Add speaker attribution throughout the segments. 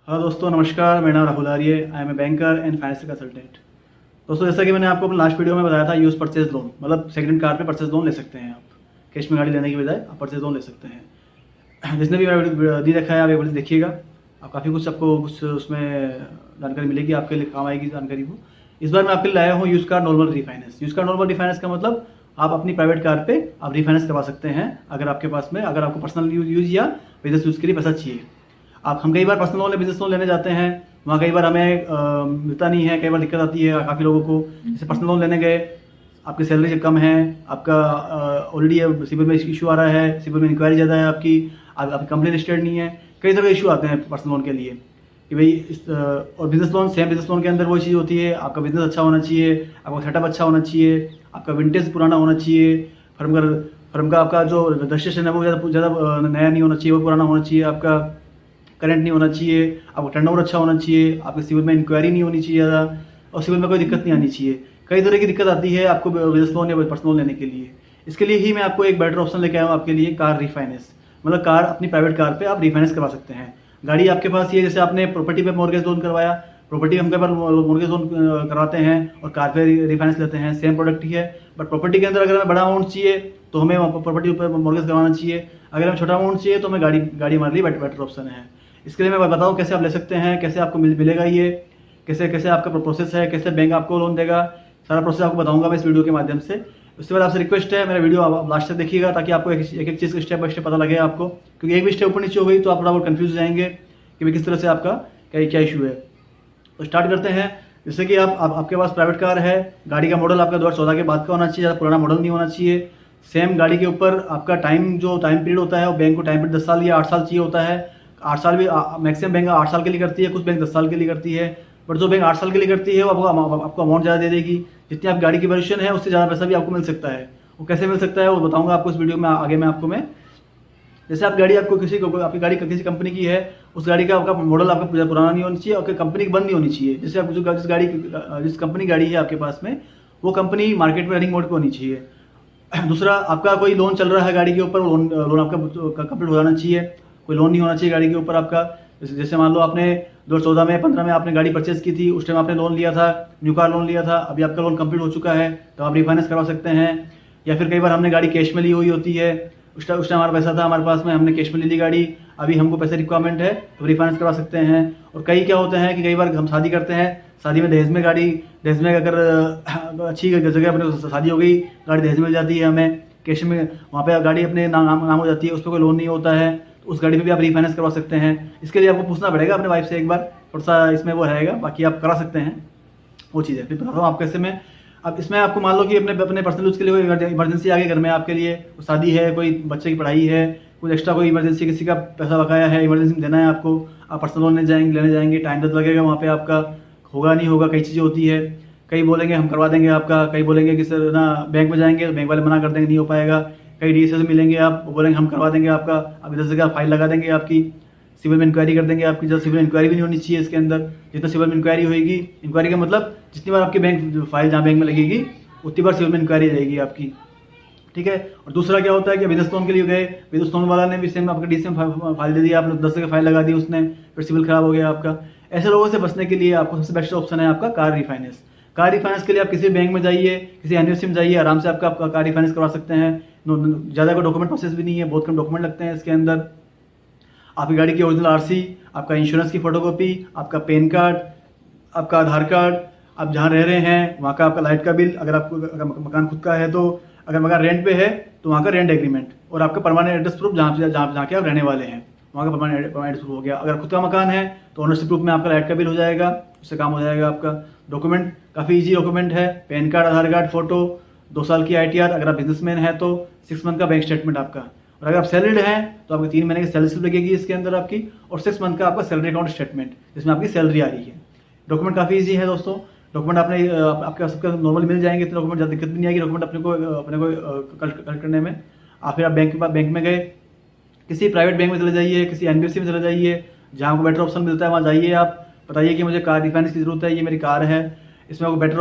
Speaker 1: Hello दोस्तों, नमस्कार। मेरा नाम Rahul Arya, I am a banker and financial consultant. दोस्तों, जैसा कि मैंने आपको अपने लास्ट वीडियो में बताया था, यूज परचेज लोन मतलब सेकंड कार पे परचेज लोन ले सकते हैं आप। कैश में गाड़ी लेने की बजाय आप परचेज लोन ले सकते हैं। जिसने भी मेरा वीडियो दी रखा है, आप एक बार देखिएगा। आप काफ़ी कुछ आपको कुछ उसमें जानकारी मिलेगी, आपके लिए काम आएगी जानकारी वो। इस बार मैं आपके लिए लाया हूँ use car normal refinance. Use car normal refinance का मतलब आप अपनी प्राइवेट कार पे आप रिफाइनेंस करवा सकते हैं, अगर आपके पास में अगर आपको पर्सनल यूज या बिजनेस यूज के लिए पैसा चाहिए। हम कई बार पर्सनल लोन या बिजनेस लोन लेने जाते हैं, वहाँ कई बार हमें मिलता नहीं है, कई बार दिक्कत आती है काफ़ी लोगों को। जैसे पर्सनल लोन लेने गए, आपकी सैलरी जब कम है, आपका ऑलरेडी सिविल में इशू आ रहा है, सिविल में इंक्वायरी ज़्यादा है आपकी कंपनी रजिस्टर्ड नहीं है, कई तरह के इशू आते हैं पर्सनल लोन के लिए कि भाई और business loan, same business loan के अंदर वो चीज़ होती है, आपका बिजनेस अच्छा होना चाहिए, आपका सेटअप अच्छा होना चाहिए, आपका विंटेज पुराना होना चाहिए, फर्म का आपका जो रजिस्ट्रेशन है वो ज़्यादा नया नहीं होना चाहिए, वो पुराना होना चाहिए, आपका करंट नहीं होना चाहिए, आपका टर्नओवर अच्छा होना चाहिए, आपके सिविल में इंक्वायरी नहीं होनी चाहिए ज़्यादा, और सिविल में कोई दिक्कत नहीं आनी चाहिए। कई तरह की दिक्कत आती है आपको बिजनेस लोन या पर्सनल लोन लेने के लिए। इसके लिए ही मैं आपको एक बेटर ऑप्शन लेके आया हूँ आपके लिए, कार रिफाइनेंस। मतलब कार अपनी प्राइवेट कार पे आप रिफाइनेंस करवा सकते हैं। गाड़ी आपके पास ये, जैसे आपने प्रॉपर्टी पे मॉर्गेज लोन करवाया, प्रॉपर्टी हम कई बार मॉर्गेज लोन करवाते हैं और कार पे रिफाइनेंस लेते हैं, सेम प्रोडक्ट ही है। बट प्रॉपर्टी के अंदर अगर हमें बड़ा अमाउंट चाहिए तो हमें प्रॉपर्टी पर मॉर्गेज करवाना चाहिए, अगर हमें छोटा अमाउंट चाहिए तो हमें गाड़ी हमारे लिए बेटर ऑप्शन है। इसके लिए मैं बताऊँ कैसे आप ले सकते हैं, कैसे आपको मिलेगा ये, कैसे कैसे आपका प्रोसेस है, कैसे बैंक आपको लोन देगा, सारा प्रोसेस आपको बताऊंगा मैं इस वीडियो के माध्यम से। उसके बाद आपसे रिक्वेस्ट है, मेरा वीडियो आप लास्ट तक देखिएगा ताकि आपको एक एक चीज़ स्टेप बाय स्टेप पता लगे आपको, क्योंकि एक भी स्टेप ऊपर नीचे हो गई तो आप थोड़ा बहुत कन्फ्यूज हो जाएंगे कि भाई किस तरह से आपका क्या इशू है। तो स्टार्ट करते हैं। जैसे कि आपके पास प्राइवेट कार है, गाड़ी का मॉडल आपका 2014 के बाद का होना चाहिए, ज़्यादा पुराना मॉडल नहीं होना चाहिए। सेम गाड़ी के ऊपर आपका टाइम पीरियड होता है, वो बैंक को टाइम पीरियड 10 साल या 8 साल चाहिए होता है। 8 साल भी मैक्सिमम बैंक 8 साल के लिए करती है, कुछ बैंक 10 साल के लिए करती है। बट जो बैंक 8 साल के लिए करती है वो आपको अमाउंट ज़्यादा दे देगी, जितनी आप गाड़ी की वैल्यूएशन है उससे ज़्यादा पैसा भी आपको मिल सकता है। वो कैसे मिल सकता है वो बताऊंगा आपको इस वीडियो में आगे मैं आपको। जैसे आप गाड़ी आपको आपकी गाड़ी किसी कंपनी की है, उस गाड़ी का आपका मॉडल आपका पुराना नहीं होना चाहिए और कंपनी की बंद नहीं होनी चाहिए। जैसे आप जिस कंपनी गाड़ी है आपके पास में, वो कंपनी मार्केट में रनिंग मोड पे होनी चाहिए। दूसरा, आपका कोई लोन चल रहा है गाड़ी के ऊपर, लोन आपका कंप्लीट हो जाना चाहिए, कोई लोन नहीं होना चाहिए गाड़ी के ऊपर आपका। जैसे मान लो आपने 2014 में 15 में आपने गाड़ी परचेज की थी, उस टाइम आपने लोन लिया था, न्यू कार लोन लिया था, अभी आपका लोन कंप्लीट हो चुका है तो आप रिफाइनेंस करवा सकते हैं। या फिर कई बार हमने गाड़ी कैश में ली हुई होती है, उस टाइम हमारा पैसा था हमारे पास में, हमने कैश में ले ली गाड़ी, अभी हमको पैसे रिक्वायरमेंट है तो रिफाइनेंस करवा सकते हैं। और कई क्या होते हैं कि कई बार हम शादी करते हैं, शादी में दहेज में अगर अच्छी जगह अपने शादी हो गई, गाड़ी दहेज में मिल जाती है हमें कैश में, वहाँ पे गाड़ी अपने नाम हो जाती है, उस पर कोई लोन नहीं होता है, तो उस गाड़ी पे भी आप रिफाइनेंस करवा सकते हैं। इसके लिए आपको पूछना पड़ेगा अपने वाइफ से एक बार, थोड़ा सा इसमें वो रहेगा, बाकी आप करा सकते हैं वो चीज़ है। फिर बताता हूँ आप कैसे में। अब इसमें आपको मान लो कि अपने पर्सनल यूज़ के लिए कोई इमरजेंसी आ गई घर में आपके लिए, शादी है, कोई बच्चे की पढ़ाई है, कोई एक्स्ट्रा कोई इमरजेंसी, किसी का पैसा बकाया है, इमरजेंसी में देना है आपको, आप पर्सनल लोन लेने जाएंगे, टाइम तो लगेगा वहाँ पे आपका, होगा नहीं होगा, कई चीज़ें होती है। कई बोलेंगे हम करवा देंगे आपका, कई बोलेंगे कि सर ना बैंक में जाएंगे तो बैंक वाले मना कर देंगे नहीं हो पाएगा। कई डी से मिलेंगे आप, वो बोलेंगे हम करवा देंगे आपका, अब 10 जगह फाइल लगा देंगे आपकी, सिविल में इंक्वायरी कर देंगे आपकी, जब सिविल इंक्वायरी भी नहीं होनी चाहिए इसके अंदर। जितना सिविल में इंक्वायरी होगी, इंक्वायरी का मतलब जितनी बार आपकी बैंक फाइल जहाँ बैंक में लगेगी उतनी बार सिविल में इंक्वायरी रहेगी आपकी, ठीक है। और दूसरा क्या होता है कि बिजनेस लोन के लिए गए, बिजनेस लोन वाला ने भी सेम आपका डी से फाइल दे दिया, आपने 10 जगह फाइल लगा दी उसने, फिर सिविल खराब हो गया आपका। ऐसे लोगों से बचने के लिए आपको सबसे बेस्ट ऑप्शन है आपका कार रिफाइनेंस। कार रिफाइनेंस के लिए आप किसी बैंक में जाइए, किसी एनबीएफसी में जाइए, आराम से आपका कार रिफाइनेंस करवा सकते हैं। ज़्यादा कोई डॉक्यूमेंट प्रोसेस भी नहीं है, बहुत कम डॉक्यूमेंट लगते हैं इसके अंदर। आपकी गाड़ी की ओरिजिनल आरसी, आपका इंश्योरेंस की फोटोकॉपी, आपका पैन कार्ड, आपका आधार कार्ड, आप जहाँ रह रहे हैं वहाँ का आपका लाइट का बिल, अगर मकान खुद का है तो, अगर मकान रेंट पे है तो वहाँ का रेंट एग्रीमेंट, और आपका परमानेंट एड्रेस प्रूफ जहाँ के आप रहने वाले हैं वहाँ का परमानेंट एड्रेस प्रूफ हो गया। अगर खुद का मकान है तो ओनरशिप प्रूफ में आपका लाइट का बिल हो जाएगा, उससे काम हो जाएगा आपका। डॉक्यूमेंट काफ़ी ईजी डॉक्यूमेंट है, पैन कार्ड, आधार कार्ड, फोटो, 2 साल की ITR, अगर आप बिजनेसमैन है तो 6 मंथ का बैंक स्टेटमेंट आपका, और अगर आप सैलरीड हैं तो आपकी 3 महीने की सैलरी स्लिप लगेगी इसके अंदर आपकी, और 6 मंथ का आपका सैलरी अकाउंट स्टेटमेंट जिसमें आपकी सैलरी आ रही है। डॉक्यूमेंट काफ़ी ईजी है दोस्तों, डॉक्यूमेंट आपने आपके सबका नॉर्मली मिल जाएंगे, इतने डॉक्यूमेंट ज़्यादा दिक्कत भी नहीं आएगी डॉक्यूमेंट अपने को कलेक्ट करने में। आप फिर आप बैंक में गए, किसी प्राइवेट बैंक में चले जाइए, किसी एनबीएफसी में चले जाइए, जहाँ आपको बेटर ऑप्शन मिलता है वहाँ जाइए। आप बताइए कि मुझे कार रिफाइनेंस की जरूरत है, ये मेरी कार है, इसमें आपको बेटर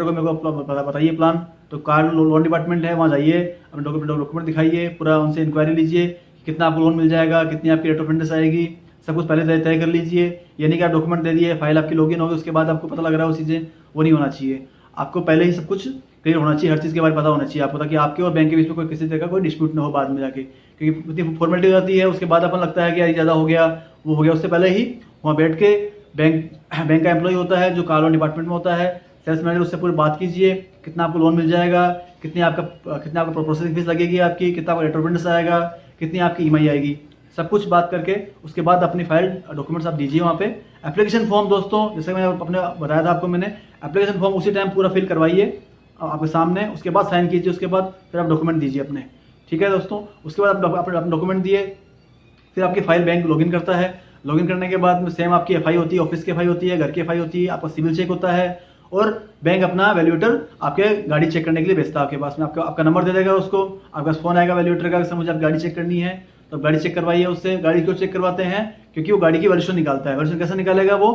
Speaker 1: को मेरे को बताइए प्लान। तो कार लोन डिपार्टमेंट है, वहाँ जाइए, अपने डॉक्यूमेंट दिखाइए, पूरा उनसे इंक्वायरी लीजिए कितना आपको लोन मिल जाएगा, कितनी आपकी रेट ऑफ इंटरेस्ट आएगी, सब कुछ पहले तय कर लीजिए। ये नहीं कि आप डॉक्यूमेंट दे दिए, फाइल आपकी लॉगिन होगी, उसके बाद आपको पता लग रहा है वो चीज़ें, वो नहीं होना चाहिए। आपको पहले ही सब कुछ क्लियर होना चाहिए, हर चीज़ के बारे में पता होना चाहिए आपको, ताकि आपके और बैंक के बीच में कोई किसी तरह का कोई डिस्प्यूट ना हो बाद में जाके, क्योंकि इतनी फॉर्मेलिटी हो जाती है, उसके बाद अपन लगता है कि यार ज़्यादा हो गया, वो हो गया। उससे पहले ही वहाँ बैठ के बैंक का एम्प्लॉय होता है जो कार लोन डिपार्टमेंट में होता है, सेल्स मैनेजर, उससे पूरी बात कीजिए, कितना आपको लोन मिल जाएगा, कितनी आपका प्रोसेसिंग फीस लगेगी आपकी, कितना आपका रेट ऑफ इंटरेस्ट आएगा, कितनी आपकी ईएमआई आएगी, सब कुछ बात करके उसके बाद अपनी फाइल डॉक्यूमेंट्स आप दीजिए वहाँ पे। एप्लीकेशन फॉर्म दोस्तों, जैसे मैंने अपने बताया था आपको, मैंने एप्लीकेशन फॉर्म उसी टाइम पूरा फिल करवाइए आपके सामने, उसके बाद साइन कीजिए, उसके बाद फिर आप डॉक्यूमेंट दीजिए अपने। ठीक है दोस्तों, उसके बाद आप अपने डॉक्यूमेंट दिए, फिर आपकी फाइल बैंक लॉगिन करता है। लॉगिन करने के बाद में सेम आपकी एफआई होती है, ऑफिस की एफआई होती है, घर की एफआई होती है, आपका सिविल चेक होता है, और बैंक अपना वैल्यूएटर आपके गाड़ी चेक करने के लिए भेजता है आपके पास में। आपका नंबर दे देगा उसको, आपके पास फोन आएगा वैल्यूएटर का, मुझे आप गाड़ी चेक करनी है, तो गाड़ी चेक करवाइए उससे। गाड़ी क्यों चेक करवाते हैं? क्योंकि वो गाड़ी की वैल्यूएशन निकालता है। वैल्यूएशन कैसे निकालेगा? वो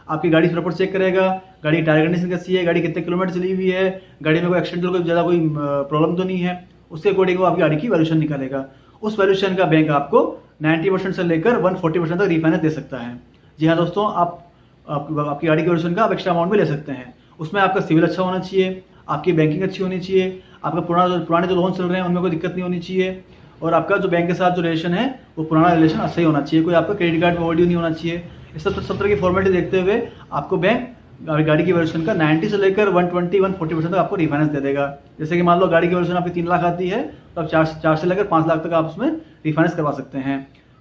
Speaker 1: आपकी गाड़ी प्रॉपर चेक करेगा, गाड़ी की टायर कंडीशन कैसी है, गाड़ी कितने किलोमीटर चली हुई है, गाड़ी में कोई एक्सीडेंट कोई ज़्यादा कोई प्रॉब्लम तो नहीं है, उसके अकॉर्डिंग वो आपकी गाड़ी की वैल्यूएशन निकालेगा। उस वैल्यूएशन का बैंक आपको 90% से लेकर 140% तक रिफाइनेंस दे सकता है। जी हाँ दोस्तों, आपकी गाड़ी की वैल्यूएशन का आप एक्स्ट्रा अमाउंट भी ले सकते हैं। उसमें आपका सिविल अच्छा होना चाहिए, आपकी बैंकिंग अच्छी होनी चाहिए, आपका पुराने जो लोन चल रहे हैं उनमें कोई दिक्कत नहीं होनी चाहिए, और आपका जो बैंक के साथ जो रिलेशन है वो पुराना रिलेशन अच्छा ही होना चाहिए, कोई आपका क्रेडिट कार्ड ओवरड्यू नहीं होना चाहिए। इस सब तरह की फॉर्मेलिटी देखते हुए आपको बैंक गाड़ी की वैल्यूएशन का 90 से लेकर 120-140% तक आपको रिफाइनेंस दे देगा। जैसे कि मान लो गाड़ी की वैल्यूएशन आपकी 3 लाख आती है, तो आप 4 से लेकर 5 लाख तक आप उसमें रिफाइनेंस करवा सकते हैं।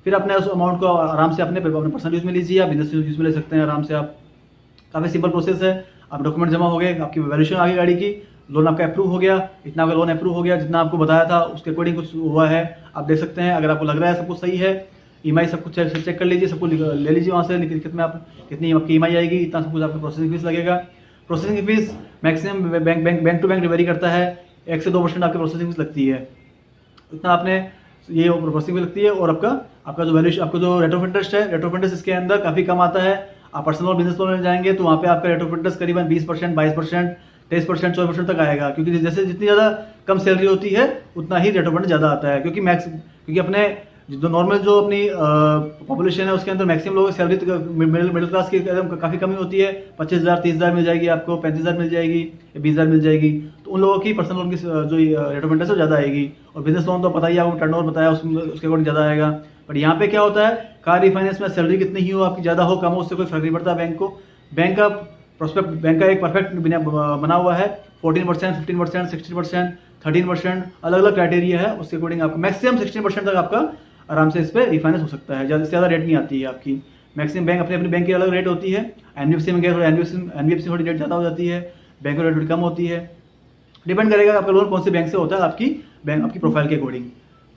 Speaker 1: फिर अपने उस अमाउंट को आराम से अपने पर्सनल यूज में लीजिए, आप बिजनेस यूज में ले सकते हैं आराम से आप। काफ़ी सिंपल प्रोसेस है। आप डॉक्यूमेंट जमा हो गए, आपकी वैल्यूएशन आ गई गाड़ी की, लोन आपका अप्रूव हो गया, इतना आपका लोन अप्रूव हो गया, जितना आपको बताया था उसके अकॉर्डिंग कुछ हुआ है, आप देख सकते हैं। अगर आपको लग रहा है सब कुछ सही है, ईएमआई सब कुछ चेक कर लीजिए, सब कुछ ले लीजिए वहाँ से, कितने आप कितनी आपकी ईएमआई आएगी, इतना सब कुछ आपका प्रोसेसिंग फीस लगेगा। Processing fee maximum bank to bank डिवेरी करता है, 1 से 2% आपकी प्रोसेसिंग फीस लगती है, इतना आपने ये प्रोसेसिंग फीस लगती है। और आपका जो वैल्यूएशन, आपका जो रेट ऑफ इंटरेस्ट है, रेट ऑफ इंटरेस्ट इसके अंदर काफ़ी कम आता है। आप पर्सनल और बिजनेस लोन में जाएंगे तो वहाँ पे आपका रेट ऑफ इंटरेस्ट करीबन 20%, 22%, 23%, 24% तक आएगा, क्योंकि जैसे जितनी ज़्यादा कम सैलरी होती है उतना ही रेट ऑफ इंटरेस्ट ज़्यादा आता है। क्योंकि अपने जो नॉर्मल जो अपनी पॉपुलेशन है उसके अंदर मैक्सिमम लोगों की सैलरी मिडिल क्लास की एकदम काफ़ी कमी होती है, 25,000, 30,000 मिल जाएगी आपको, 35,000 मिल जाएगी, 20,000 मिल जाएगी। तो उन लोगों की पर्सनल लोन की जो रेट ऑफ इंटरेस्ट है ज़्यादा आएगी, और बिजनेस लोन तो पता ही आपको टर्नओवर बताया उसके अकॉर्डिंग ज़्यादा आएगा। बट यहाँ पे क्या होता है, कार रिफाइनेंस में सैलरी कितनी ही हो आपकी, ज़्यादा हो कम हो, उससे कोई फर्क नहीं पड़ता बैंक को। बैंक का एक परफेक्ट बना हुआ है, 14%, 15%, 16%, 13%, अलग अलग क्राइटेरिया है, उसके अकॉर्डिंग आपको मैक्सिमम 16% तक आपका आराम से इस पर रिफाइनेंस हो सकता है। ज़्यादा से ज़्यादा रेट नहीं आती है आपकी। मैक्सिमम बैंक अपनी बैंक की अलग रेट होती है, एनबीएफसी में गए, एनबीएफसी थोड़ी रेट ज़्यादा हो जाती है, बैंक की रेट थोड़ी कम होती है। डिपेंड करेगा आपका लोन कौन से बैंक से होता है, आपकी प्रोफाइल के अकॉर्डिंग।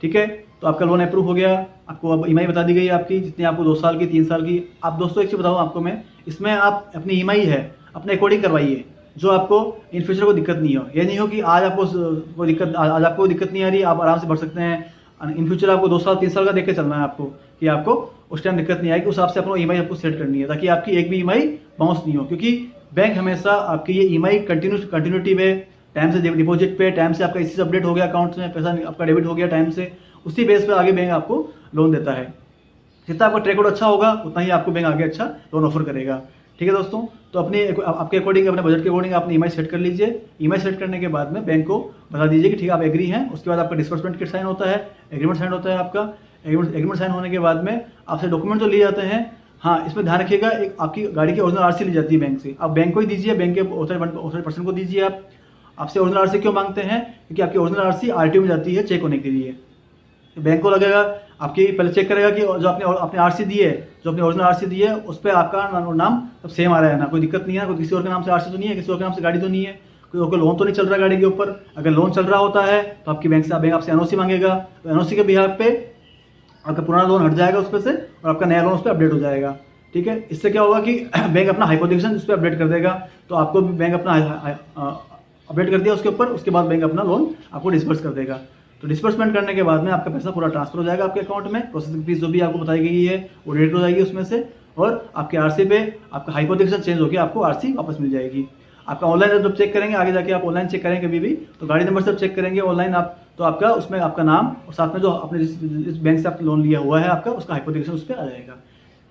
Speaker 1: ठीक है, तो आपका लोन अप्रूव हो गया, आपको अब ईएमआई बता दी गई आपकी, जितनी आपको 2 साल की, 3 साल की। आप दोस्तों एक चीज़ बताऊँ आपको मैं, इसमें आप अपनी ईएमआई है अपने अकॉर्डिंग करवाइए, जो आपको इन फ्यूचर को दिक्कत नहीं हो। ये नहीं हो कि आज आपको दिक्कत नहीं आ रही, आप आराम से भर सकते हैं, इन फ्यूचर आपको 2 साल 3 साल का देख के चलना है आपको, कि आपको उस टाइम दिक्कत नहीं आएगी। उस हिसाब से अपना ईएमआई आपको सेट करनी है, ताकि आपकी एक भी ईएमआई बाउंस नहीं हो। क्योंकि बैंक हमेशा आपकी ये ईएमआई कंटिन्यूटी पे, टाइम से डिपॉजिट पे, टाइम से आपका इसी से अपडेट हो गया, अकाउंट में पैसा आपका डेबिट हो गया टाइम से, उसी बेस पे आगे बैंक आपको लोन देता है। जितना आपका ट्रैक रिकॉर्ड अच्छा होगा उतना ही आपको बैंक आगे अच्छा लोन ऑफर करेगा। ठीक है दोस्तों, तो आपके अकॉर्डिंग, अपने बजट के अकॉर्डिंग अपनी ईएमआई सेट कर लीजिए। ईएमआई सेट करने के बाद में बैंक को बता दीजिए कि ठीक है आप एग्री हैं। उसके बाद आपका डिस्बर्समेंट किट साइन होता है, एग्रीमेंट साइन होता है आपका। एग्रीमेंट साइन होने के बाद में आपसे डॉक्यूमेंट तो लिए जाते हैं। हाँ, इसमें ध्यान रखिएगा, एक आपकी गाड़ी की ओरिजिनल आरसी ली जाती है बैंक से, आप बैंक को ही दीजिए, बैंक के ऑथराइज्ड पर्सन को दीजिए। आप आपसे ओरिजिनल आरसी क्यों मांगते हैं? क्योंकि आपकी ओरिजिनल आरसी आरटीओ में जाती है चेक होने के लिए। बैंक को लगेगा, आपकी पहले चेक करेगा कि जो आपने आरसी दी है, जो अपनी ओरिजिनल आरसी दी है, उस पर आपका नाम सब सेम आ रहा है ना, कोई दिक्कत नहीं है, कोई किसी और के नाम से आरसी तो नहीं है, किसी और के नाम से गाड़ी तो नहीं है, कोई और लोन तो नहीं चल रहा गाड़ी के ऊपर। अगर लोन चल रहा होता है तो आपकी बैंक आपसे एनओसी मांगेगा, तो एनओसी के बिहाफ पे आपका पुराना लोन हट जाएगा उस पर से, और आपका नया लोन उस पर अपडेट हो जाएगा। ठीक है, इससे क्या होगा कि बैंक अपना हाइपोथेकेशन उस पर अपडेट कर देगा, तो आपको भी बैंक अपना अपडेट कर दिया उसके ऊपर, उसके बाद बैंक अपना लोन आपको डिस्बर्स कर देगा। तो डिस्बर्समेंट करने के बाद में आपका पैसा पूरा ट्रांसफर हो जाएगा आपके अकाउंट में। प्रोसेसिंग फीस जो भी आपको बताई गई है वो डिडक्ट हो जाएगी उसमें से, और आपके आरसी पे आपका हाइपोथेकेशन चेंज होकर आपको आरसी वापस मिल जाएगी। आपका ऑनलाइन जब चेक करेंगे, आगे जाके आप ऑनलाइन चेक करेंगे कभी भी, तो गाड़ी नंबर से चेक करेंगे ऑनलाइन आप, तो आपका उसमें आपका नाम और साथ में जो आपने जिस बैंक से आपने लोन लिया हुआ है आपका, उसका हाइपोथेकेशन उस पर आ जाएगा।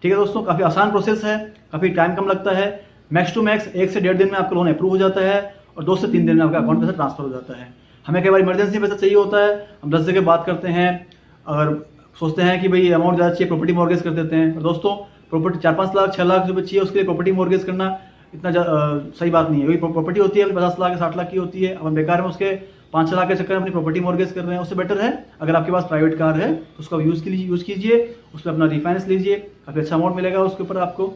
Speaker 1: ठीक है दोस्तों, काफ़ी आसान प्रोसेस है, काफ़ी टाइम कम लगता है। मैक्स टू मैक्स 1 से 1.5 दिन में आपका लोन अप्रूव हो जाता है और 2 से 3 दिन में आपका अकाउंट पैसा ट्रांसफर हो जाता है। हमें कई बार इमरजेंसी पैसा चाहिए होता है, हम 10 जगह बात करते हैं और सोचते हैं कि भाई अमाउंट ज़्यादा चाहिए, प्रॉपर्टी मॉर्गेज कर देते हैं। और दोस्तों प्रॉपर्टी 4-5 लाख 6 लाख रुपये चाहिए, उसके लिए प्रॉपर्टी मॉर्गेज करना इतना सही बात नहीं है। वही प्रॉपर्टी होती है 50 लाख 60 लाख की होती है, अपन बेकार में उसके 5-6 लाख के चक्कर में अपनी प्रॉपर्टी मॉर्गेज कर रहे हैं। उससे बेटर है अगर आपके पास प्राइवेट कार है तो उसका यूज़ कीजिए, उस पर अपना रिफाइनेंस लीजिए, काफ़ी अच्छा अमाउंट मिलेगा उसके ऊपर आपको।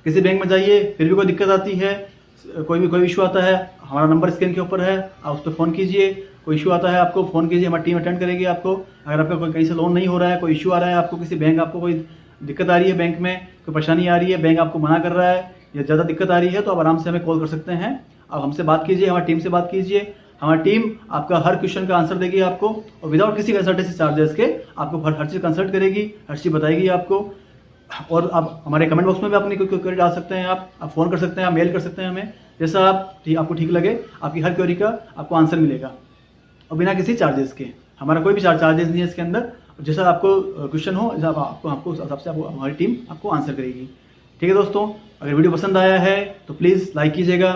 Speaker 1: किसी बैंक में जाइए, फिर भी कोई दिक्कत आती है, कोई इशू आता है, हमारा नंबर स्क्रीन के ऊपर है, आप उस पर फ़ोन कीजिए। कोई इशू आता है आपको फ़ोन कीजिए, हमारी टीम अटेंड करेगी आपको। अगर आपका कोई कहीं से लोन नहीं हो रहा है, कोई इशू आ रहा है आपको, किसी बैंक आपको कोई दिक्कत आ रही है, बैंक में कोई परेशानी आ रही है, बैंक आपको मना कर रहा है या ज़्यादा दिक्कत आ रही है, तो आप आराम से हमें कॉल कर सकते हैं। आप हमसे बात कीजिए, हमारी टीम से बात कीजिए। हमारी टीम आपका हर क्वेश्चन का आंसर देगी आपको, और विदाउट किसी कंसल्टेंसी चार्जेस के आपको हर चीज़ कंसल्ट करेगी, हर चीज़ बताएगी आपको। और आप हमारे कमेंट बॉक्स में भी अपनी कोई क्वेरी डाल सकते हैं, आप फ़ोन कर सकते हैं, आप मेल कर सकते हैं हमें, जैसा आपको ठीक लगे, आपकी हर क्वेरी का आपको आंसर मिलेगा और बिना किसी चार्जेस के। हमारा कोई भी चार्जेस नहीं है इसके अंदर। जैसा आपको क्वेश्चन हो, जैसा आपको हिसाब से हमारी टीम आपको आंसर करेगी। ठीक है दोस्तों, अगर वीडियो पसंद आया है तो प्लीज़ लाइक कीजिएगा।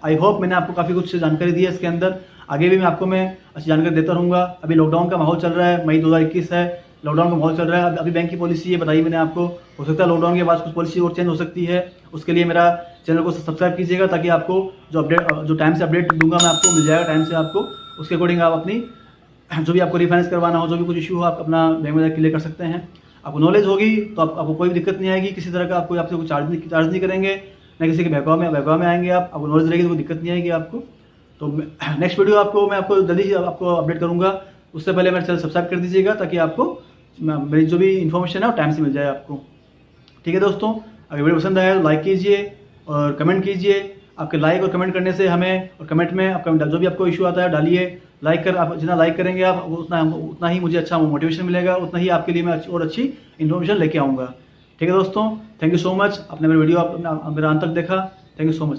Speaker 1: आई होप मैंने आपको काफ़ी कुछ जानकारी दी है इसके अंदर। आगे भी आपको मैं अच्छी जानकारी देता रहूँगा। अभी लॉकडाउन का माहौल चल रहा है, मई 2021 है, लॉकडाउन का माहौल चल रहा है। अभी बैंक की पॉलिसी ये बताई मैंने आपको, हो सकता है लॉकडाउन के बाद कुछ पॉलिसी और चेंज हो सकती है। उसके लिए मेरा चैनल को सब्सक्राइब कीजिएगा, ताकि आपको जो टाइम से अपडेट दूंगा मैं आपको मिल जाएगा टाइम से आपको। उसके अकॉर्डिंग आप अपनी जो भी आपको रिफाइनेंस करवाना हो, जो भी कुछ इशू हो, आप अपना बैंक में क्लियर कर सकते हैं। आपको नॉलेज होगी तो आपको कोई भी दिक्कत नहीं आएगी किसी तरह का। आपसे कोई चार्ज नहीं करेंगे, न किसी के बहकाव में आएंगे। आपको नॉलेज रहेगी तो कोई दिक्कत नहीं आएगी आपको। तो नेक्स्ट वीडियो मैं आपको जल्दी आपको अपडेट करूँगा। उससे पहले मेरा चैनल सब्सक्राइब कर दीजिएगा, ताकि आपको मेरी जो भी इन्फॉर्मेशन है वो टाइम से मिल जाए आपको। ठीक है दोस्तों, अगर वीडियो पसंद आया तो लाइक कीजिए और कमेंट कीजिए। आपके लाइक और कमेंट करने से हमें, और कमेंट में आपका जो भी आपको इशू आता है डालिए। आप जितना लाइक करेंगे आप उतना ही मुझे अच्छा मोटिवेशन मिलेगा, उतना ही आपके लिए मैं और अच्छी इन्फॉर्मेशन लेके आऊँगा। ठीक है दोस्तों, थैंक यू सो मच। आपने मेरा वीडियो मेरा अंत तक देखा, थैंक यू सो मच।